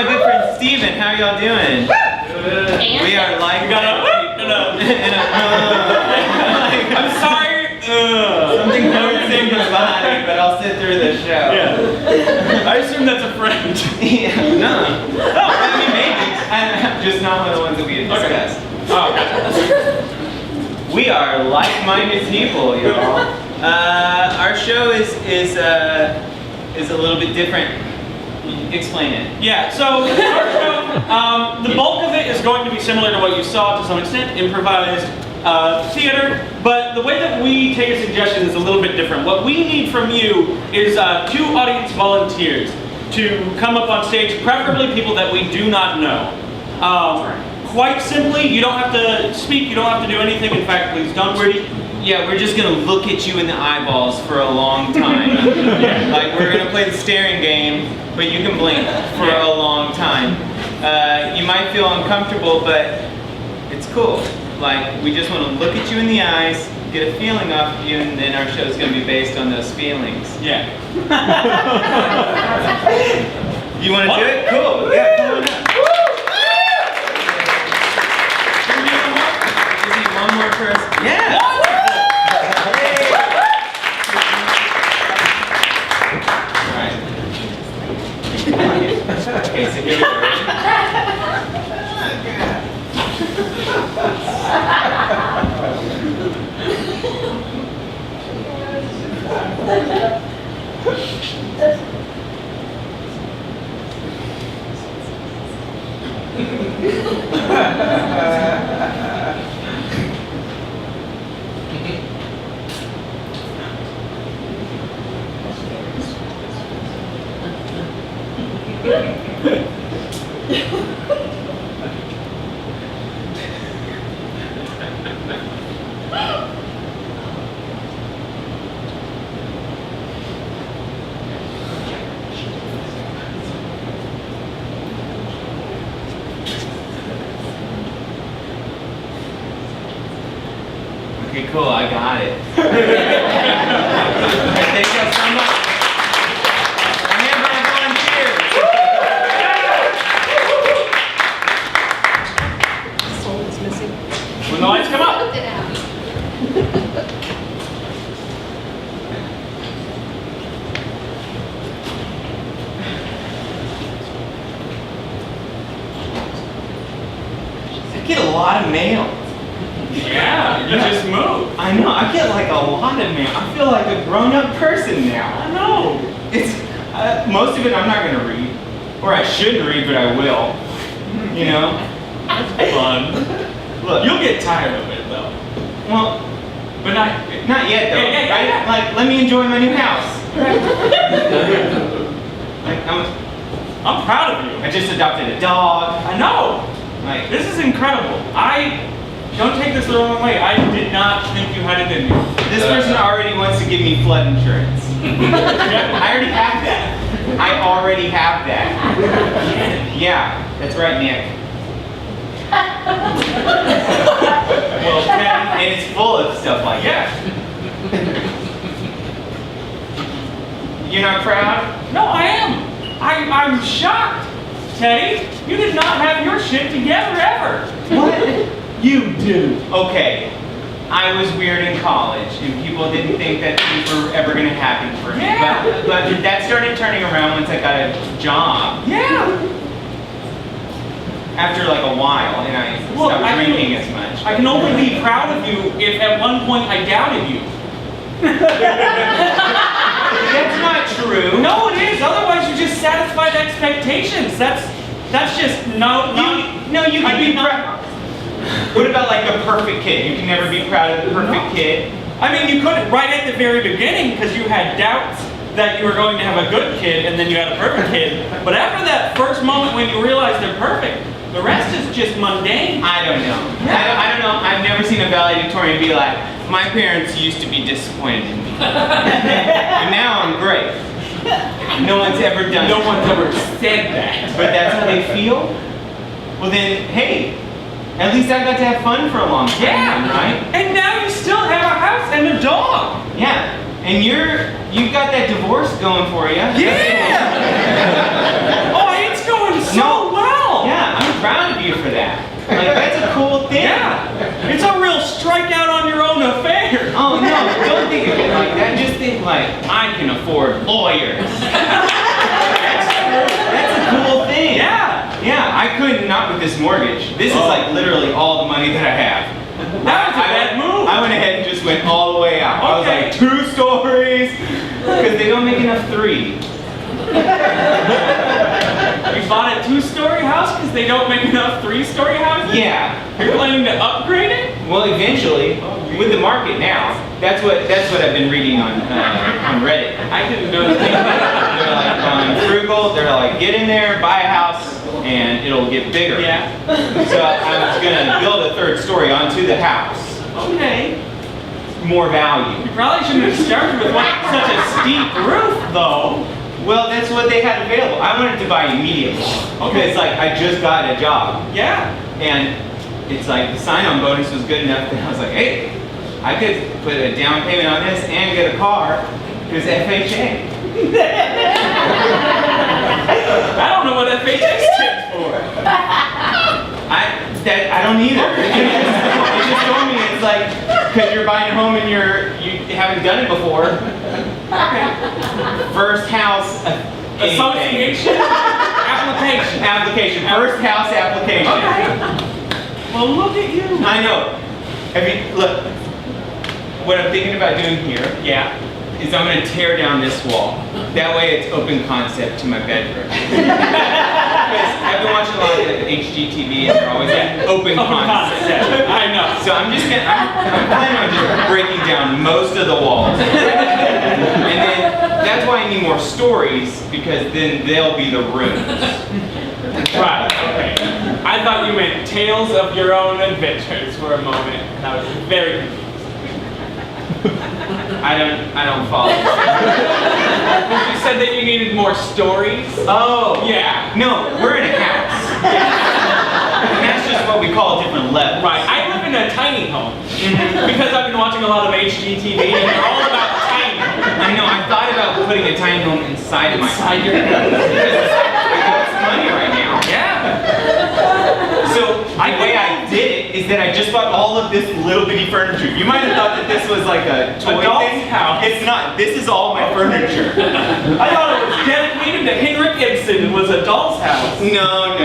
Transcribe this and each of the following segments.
my good friend Steven. How y'all doing? We are like I'm sorry. Something hurts in my body, but I'll sit through the show. Yeah. I assume that's a friend. Yeah, no. Oh, I mean, maybe. I'm just not one of the ones that we had discussed. Okay. Oh, gotcha. We are like-minded people, y'all. Our show is a little bit different. Explain it. Yeah, so our show, the bulk of it is going to be similar to what you saw to some extent, improvised theater, but the way that we take a suggestion is a little bit different. What we need from you is 2 audience volunteers to come up on stage, preferably people that we do not know. Quite simply, you don't have to speak, you don't have to do anything. In fact, please don't speak. Yeah, we're just gonna look at you in the eyeballs for a long time. Like, we're gonna play the staring game, but you can blink for a long time. You might feel uncomfortable, but it's cool. Like, we just wanna look at you in the eyes, get a feeling off of you, and then our show's gonna be based on those feelings. Yeah. You wanna do it? Cool. Yeah, come on up. Just need one more person. Yeah! Okay, so here we go. Okay, cool, I got it. Thank you so much. A hand for our volunteers. Soul is missing. When the lights come up. Looked it out. I get a lot of mail. Yeah, you just moved. I know, I get like a lot of mail. I feel like a grown-up person now. I know. It's, most of it I'm not gonna read. Or I shouldn't read, but I will. You know? Fun. Look, You'll get tired of it though. well, But not. not yet though, right? Like, let me enjoy my new house. Like, I'm proud of you. I just adopted a dog. I know. Like, This is incredible. Don't take this the wrong way. I did not think you had it in you. this person already wants to give me flood insurance. I already have that. I already have that. Yeah, that's right, Nick. Well, and it's full of stuff like that. You're not proud? No, I am. I'm shocked. Teddy, you did not have your shit together ever. What? You do. Okay. I was weird in college, and people didn't think that things were ever going to happen for me. Yeah. But that started turning around once I got a job. Yeah. After like a while, and I stopped drinking as much. I can only be proud of you if at one point I doubted you. That's not true. No, it is. Otherwise, you just satisfied expectations. That's just You can be proud. What about like the perfect kid? You can never be proud of the perfect kid. I mean, you couldn't right at the very beginning because you had doubts that you were going to have a good kid and then you had a perfect kid. But after that first moment when you realize they're perfect, the rest is just mundane. I don't know. I don't know. I've never seen a valedictorian be like, my parents used to be disappointed in me. And now I'm great. No one's ever done No one's ever said that. But that's how they feel? Well then, hey, at least I got to have fun for a long time, Yeah. right? And now you still have a house and a dog. Yeah. And you've got that divorce going for you. Yeah. Oh, it's going so like, I can afford lawyers. That's a cool thing. Yeah. Yeah, I couldn't, not with this mortgage. This is like literally all the money that I have. That was a bad move. I went ahead and just went all the way out. I was Okay. like, 2 stories, because they don't make enough 3. You bought a 2-story house because they don't make enough 3-story houses? Yeah. You're planning to upgrade it? Well, eventually, with the market now, that's what I've been reading on Reddit. I didn't know that. They're like on Frugal. They're like, get in there, buy a house, and it'll get bigger. Yeah. So I was gonna build a 3rd story onto the house. Okay. More value. You probably shouldn't have started with such a steep roof, though. Well, that's what they had available. I wanted to buy immediately. Okay. It's like I just got a job, Yeah. and it's like the sign-on bonus was good enough that I was like, hey, I could put a down payment on this and get a car. Because FHA. I don't know what FHA stands for. I don't either. It just told me it's like because you're buying a home and you haven't done it before. Okay. First house anything. Association? Application. Application. First house application. Okay. Well, look at you. I know. Look. What I'm thinking about doing here Yeah. is I'm going to tear down this wall. That way it's open concept to my bedroom. Because I've been watching a lot of HGTV and they're always like open concept. I know. So I'm planning on just breaking down most of the walls. And then that's why I need more stories, because then they'll be the rooms. Right, okay. I thought you meant tales of your own adventures for a moment, and I was very confused. I don't follow. You said that you needed more stories? Oh. Yeah. No, we're in a house. And that's just what we call different levels. Right, I live in a tiny home, because I've been watching a lot of HGTV, and they're all about tiny homes. I know, I thought about putting a tiny home inside of my home. Inside your house. Because I got some money right now. Yeah. So the way I did it is that I just bought all of this little bitty furniture. You might have thought that this was like a toy doll's thing. house. It's not. This is all my furniture. I thought it was dedicated to Henrik Ibsen and was a doll's house. No.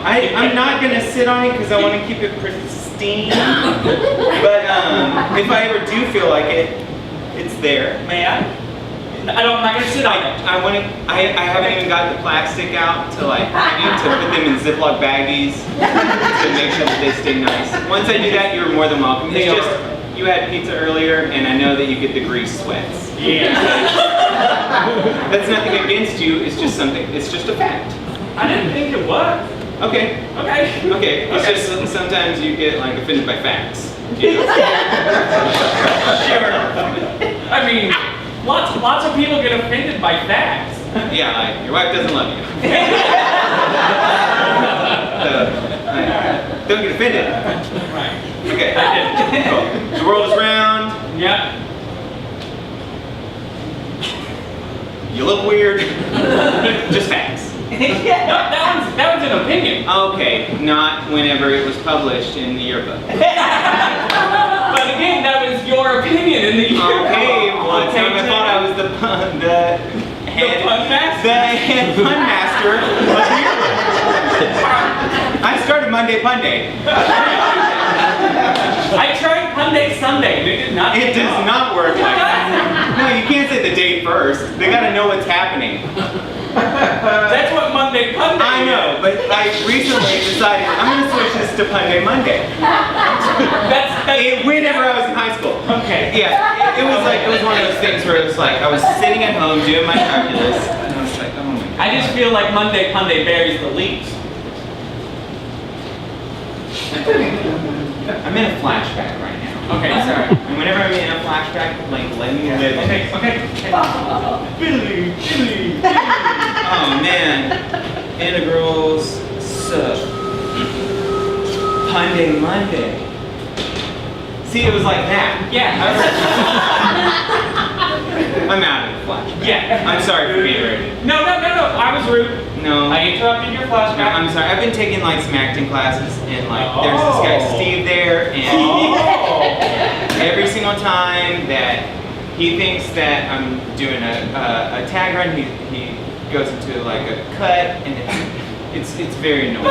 I'm not gonna sit on it because I want to keep it pristine. But if I ever do feel like it, it's there. May I? I'm not gonna sit on it. I haven't even got the plastic out to I need to put them in Ziploc baggies to make sure that they stay nice. Once I do that, you're more than welcome. It's just, you had pizza earlier, and I know that you get the grease sweats. Yeah. That's nothing against you, it's just a fact. I didn't think it was. Okay. Okay. It's just sometimes you get like offended by facts. You know? Sure. I mean, lots of people get offended by facts. Yeah, like, your wife doesn't love you. Don't get offended. Right. Okay. Cool. The world is round. Yeah. You look weird. Just facts. That one's an opinion. Okay, not whenever it was published in the yearbook. But again, that was your opinion in the yearbook. Okay, well, it's Okay, I thought I was the head pun master? The head pun master of the yearbook. I started Monday Pun Day. I tried Monday Sunday. They did not. It does not work like that. No, you can't say the date first. They gotta know what's happening. That's what Monday Pun Day I know, but I recently decided I'm gonna switch this to Pun Day Monday. Whenever I was in high school. Okay. Yeah, it was one of those things where it was like I was sitting at home doing my calculus, and I was like, oh my god. I just feel like Monday Pun Day buries the leads. I'm in a flashback right now. Okay, sorry. And whenever I'm in a flashback, like let me live. Okay. Billy. Oh man, integrals suck. Pun Day Monday. See, it was like that. Yeah. I'm out of the flashback. Yeah. I'm sorry for being rude. No. I was rude. No. I interrupted your No, flashback. I'm sorry. I've been taking like some acting classes, and like there's this guy Steve there, and every single time that He thinks that I'm doing a tag run. He goes into like a cut, and it's very annoying.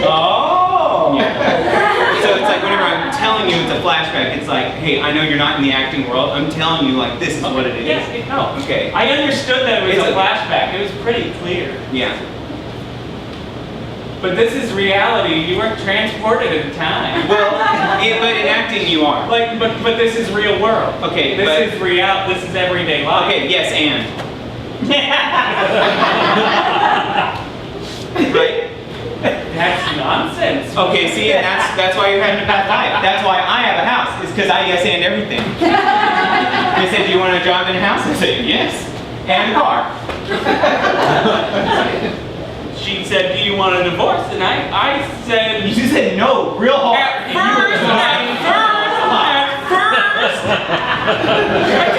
Oh! Yeah. So it's like whenever I'm telling you it's a flashback, it's like, hey, I know you're not in the acting world. I'm telling you like this is what it is. Yes, it helps. Okay. I understood that it was It's a a- flashback. It was pretty clear. Yeah. But this is reality. You weren't transported in time. Well, but in acting you are. Like, but this is real world. Okay, This but- is real. This is everyday life. Okay. Yes, and. Right. That's nonsense. Okay. See, and that's why you're having a bad life. That's why I have a house. Is because I yes and everything. They said, "Do you want a job in a house?" I said, "Yes." And a car. She said, "Do you want a divorce?" And I said, You said no, real hard. At first, I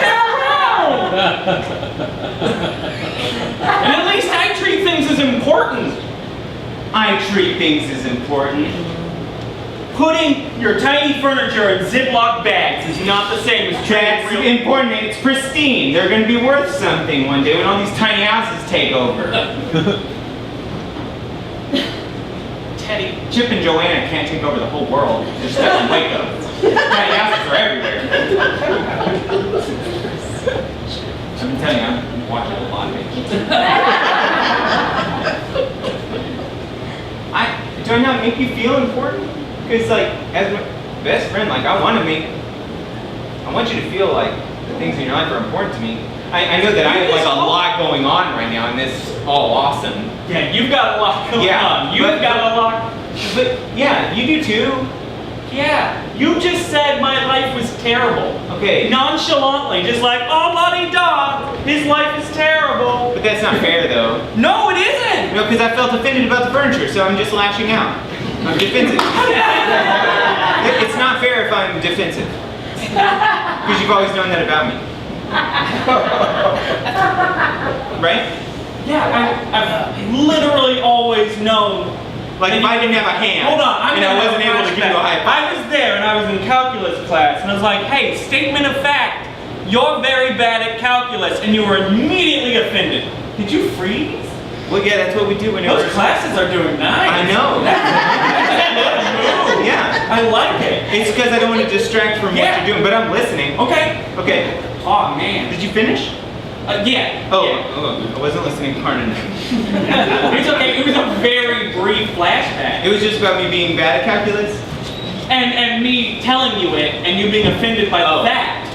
can't And at least I treat things as important. I treat things as important. Putting your tiny furniture in Ziploc bags is not the same as treating That's real. important. It's pristine. They're going to be worth something one day when all these tiny houses take over. Teddy. Chip and Joanna can't take over the whole world. They're stuck in Waco. Tiny houses are everywhere. I've been telling you, I'm watching a lot of it. Do I not make you feel important? Because like, as my best friend, like I want you to feel like the things in your life are important to me. I know that I have like a lot going on right now and this is all awesome. Yeah, you've got a lot going Yeah, on. You've got a lot. But yeah, you do too. Yeah, you just said my life was terrible. Okay. Nonchalantly, just like, oh, la-di-da, his life is terrible. But that's not fair though. No, it isn't. No, because I felt offended about the furniture, so I'm just lashing out. I'm defensive. It's not fair if I'm defensive. Because you've always known that about me. Right? Yeah, I've literally always known. Like if I didn't have a hand Hold on, and I wasn't able to give you a high five. I was there and I was in calculus class and I was like, hey, statement of fact, you're very bad at calculus, and you were immediately offended. Did you freeze? Well, yeah, that's what we do whenever. Those classes are doing nice. I know. Yeah. I like it. It's because I don't want to distract from what Yeah. you're doing, but I'm listening. Okay. Okay. Oh man. Did you finish? Yeah. Oh, Yeah. oh, I wasn't listening hard enough. It's okay. It was a very brief flashback. It was just about me being bad at calculus. And me telling you it, and you being offended by the fact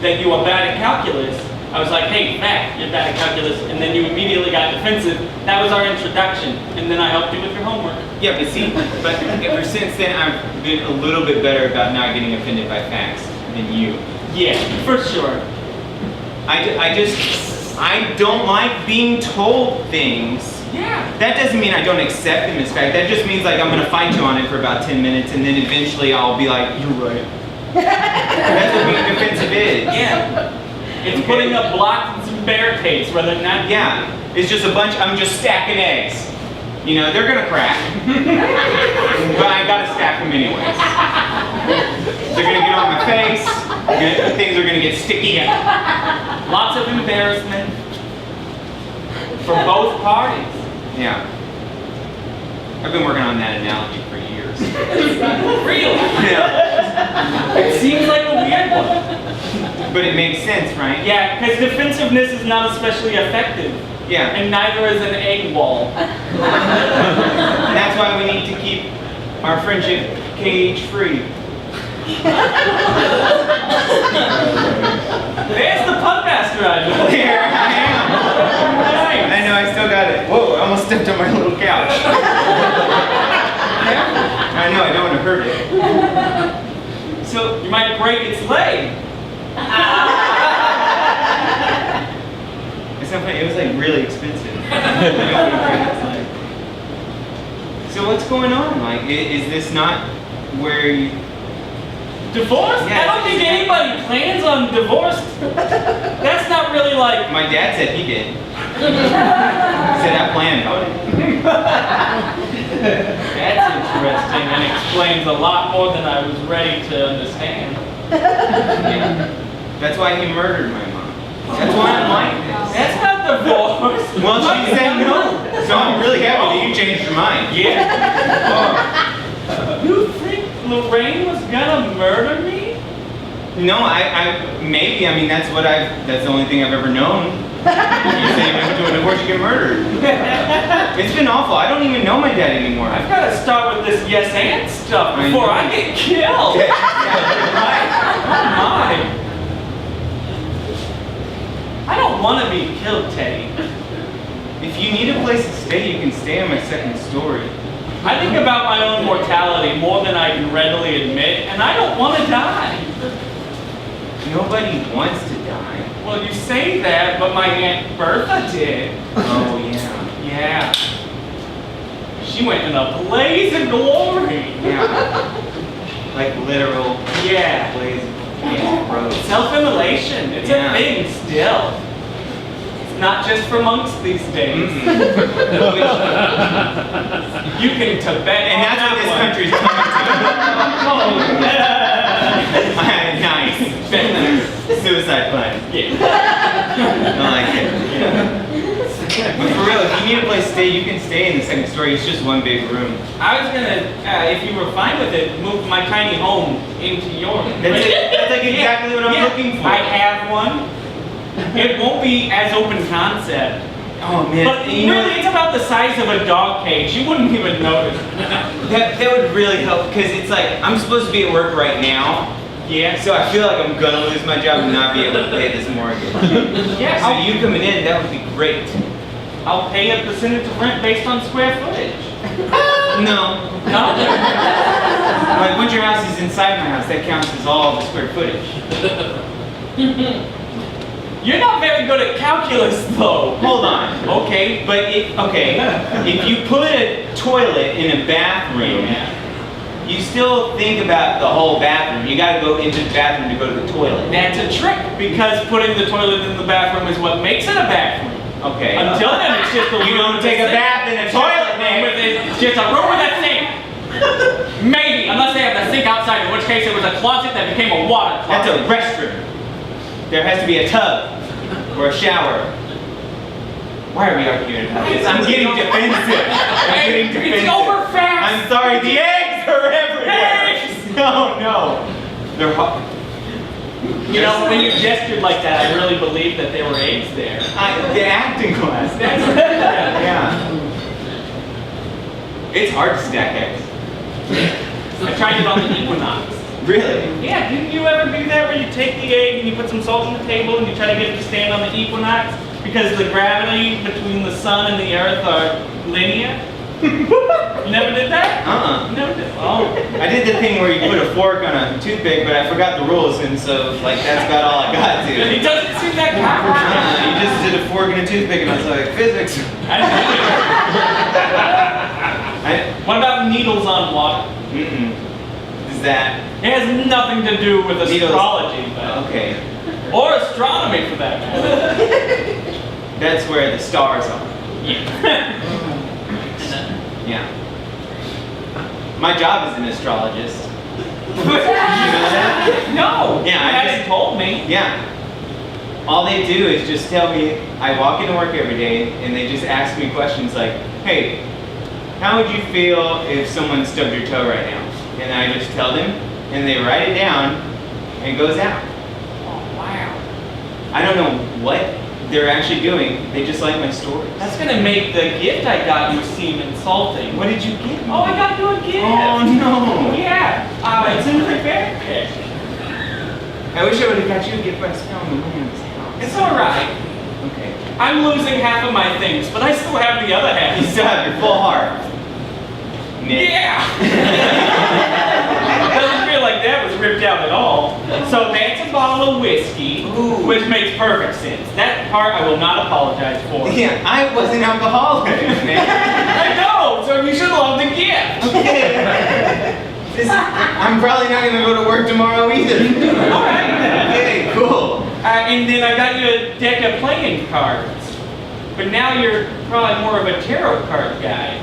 that you are bad at calculus. I was like, hey, fact, you're bad at calculus, and then you immediately got defensive. That was our introduction, and then I helped you with your homework. Yeah, but see, but ever since then, I've been a little bit better about not getting offended by facts than you. Yeah, for sure. I don't like being told things. Yeah. That doesn't mean I don't accept them as fact. That just means like I'm gonna fight you on it for about 10 minutes, and then eventually I'll be like, you're right. That's what being defensive is. Yeah. It's putting up blocks and some barricades rather than not. Yeah, it's just I'm just stacking eggs. You know, they're gonna crack. But I gotta stack them anyways. They're gonna get on my face, things are gonna get sticky. Lots of embarrassment for both parties. Yeah. I've been working on that analogy for years. Really? Yeah. It seems like a weird one. But it makes sense, right? Yeah, because defensiveness is not especially effective. Yeah. And neither is an egg wall. And that's why we need to keep our friendship cage free. There's the pun master I know. Here I am. I know, I still got it. Whoa, I almost stepped on my little couch. I know, I don't want to hurt it. So, You might break its leg. it's not funny, it was like really expensive. So what's going on? Like, is this not where you... Divorce? Yeah. I don't think anybody plans on divorce. That's not really like... My dad said he did. He said I planned on it. That's interesting and explains a lot more than I was ready to understand. Yeah. That's why he murdered my mom. That's why I'm like this. That's not divorce. Well, she said no. So I'm really happy that you changed your mind. Yeah. You think Lorraine was gonna murder me? No, maybe. I mean, that's the only thing I've ever known. You say you went to a divorce, you get murdered. It's been awful. I don't even know my dad anymore. I've got to start with this yes and stuff before I get killed. Yeah, right. Oh my. I don't want to be killed, Teddy. If you need a place to stay, you can stay on my second story. I think about my own mortality more than I can readily admit, and I don't want to die. Nobody wants to die. Well, you say that, but my Aunt Bertha did. Oh, yeah. Yeah. She went in a blaze of glory. Yeah. Like literal Yeah. blaze. Yeah, gross. Self-immolation. It's Yeah. a thing still. It's not just for monks these days. You can Tibet. And that's what this country's coming to. Nice. Suicide plan. Yeah. I like it. But for real, if you need a place to stay, you can stay in the second story. It's just one big room. I was gonna, if you were fine with it, move my tiny home into your. That's it. That's like exactly what I'm looking for. I have one. It won't be as open concept. Oh man. But You know, really, it's about the size of a dog cage. You wouldn't even notice. that would really help because it's like I'm supposed to be at work right now. Yeah. So I feel like I'm gonna lose my job and not be able to pay this mortgage. Yeah. So you coming in, that would be great. I'll pay a percentage of rent based on square footage. No. No? Like once your house is inside my house, that counts as all the square footage. You're not very good at calculus, though. Hold on. Okay. But if you put a toilet in a bathroom, you still think about the whole bathroom. You gotta go into the bathroom to go to the toilet. That's a trick, because putting the toilet in the bathroom is what makes it a bathroom. Okay. Until then, it's just a room. You don't with take a sink. bath in a toilet, man. It's just a room with a sink. Maybe, unless they have the sink outside, in which case it was a closet that became a water That's closet. a restroom. There has to be a tub or a shower. Why are we arguing about this? I'm getting defensive. I'm getting defensive. It's over fast. I'm sorry. The eggs are everywhere. Eggs! No. They're hot. You know, when you gestured like that, I really believed that there were eggs there. The acting class. Yeah. It's hard to stack eggs. I tried it on the Equinox. Really? Yeah, didn't you ever do that where you take the egg and you put some salt on the table and you try to get it to stand on the Equinox? Because the gravity between the sun and the earth are linear? You never did that? You never did? Oh. I did the thing where you put a fork on a toothpick, but I forgot the rules, and so like that's about all I got to. It doesn't seem that complicated. You just did a fork and a toothpick, and I was like, physics. What about needles on water? Is that It has nothing to do with Needles. astrology, but, okay? or astronomy for that matter. That's where the stars are. Yeah. Yeah. My job is an astrologist. You know that? No, Yeah, you I hadn't just- told me. Yeah. All they do is just tell me, I walk into work every day and they just ask me questions like, hey, how would you feel if someone stubbed your toe right now? And I just tell them and they write it down and it goes out. Oh, wow. I don't know what they're actually doing. They just like my stories. That's gonna make the gift I got you seem insulting. What did you get me? Oh, I got you a gift. Oh no. Yeah, it's in the bear pit. I wish I would have got you a gift by spelling the money on this house. It's all right. Okay. I'm losing half of my things, but I still have the other half. You still have your full heart. Nick. Yeah. Doesn't feel like that was ripped out at all. So that's a bottle of whiskey, Ooh. which makes perfect sense. That part I will not apologize for. Yeah, I was an alcoholic, man. I know, so you should love the gift. Okay. I'm probably not gonna go to work tomorrow either. All right. Okay, cool. And then I got you a deck of playing cards. But now you're probably more of a tarot card guy.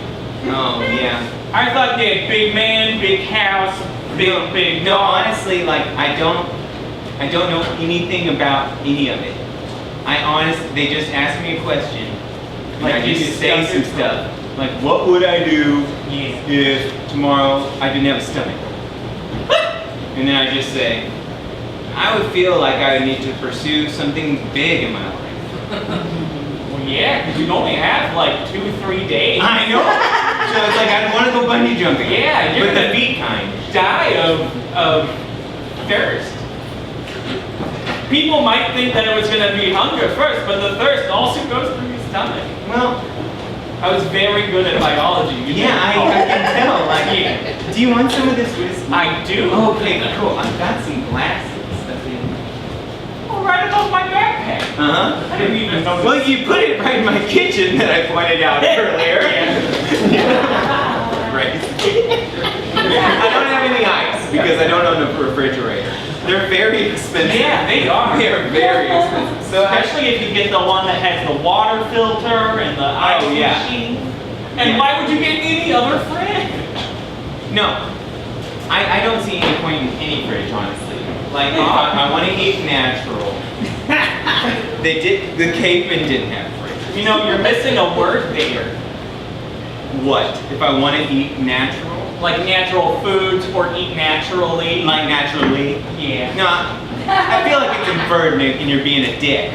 Oh yeah. I thought you had big man, big house, big No, dog. honestly, like I don't I don't know anything about any of it. They just asked me a question. And Like, I you just say discuss some your stuff. Like, what would I do Yeah. if tomorrow I didn't have a stomach? And then I just say, I would feel like I would need to pursue something big in my life. Well, yeah, because you only have like 2-3 days. I know. So it's like I'd want to go bungee jumping. Yeah, you're but the gonna feet kind. die of thirst. People might think that it was going to be hunger first, but the thirst also goes through your stomach. Well, I was very good at biology. You yeah, I can tell. Like, Yeah. do you want some of this whiskey? I do. Okay, cool. I've got some glasses. Oh, right above my backpack. Uh-huh. I didn't even notice. Well, you put it right in my kitchen that I pointed out earlier. Right. I don't have any ice because I don't own a refrigerator. They're very expensive. Yeah, they are. They are very expensive. So Especially if you get the one that has the water filter and the ice yeah. machine. And Yeah. why would you get any other fridge? no, I don't see any point in any fridge, honestly. Like, I want to eat natural. The cavemen didn't have fridges. You know, you're missing a word there. What? If I want to eat natural? Like natural foods or eat naturally. Like naturally? Yeah. No, I feel like it's inferred and you're being a dick.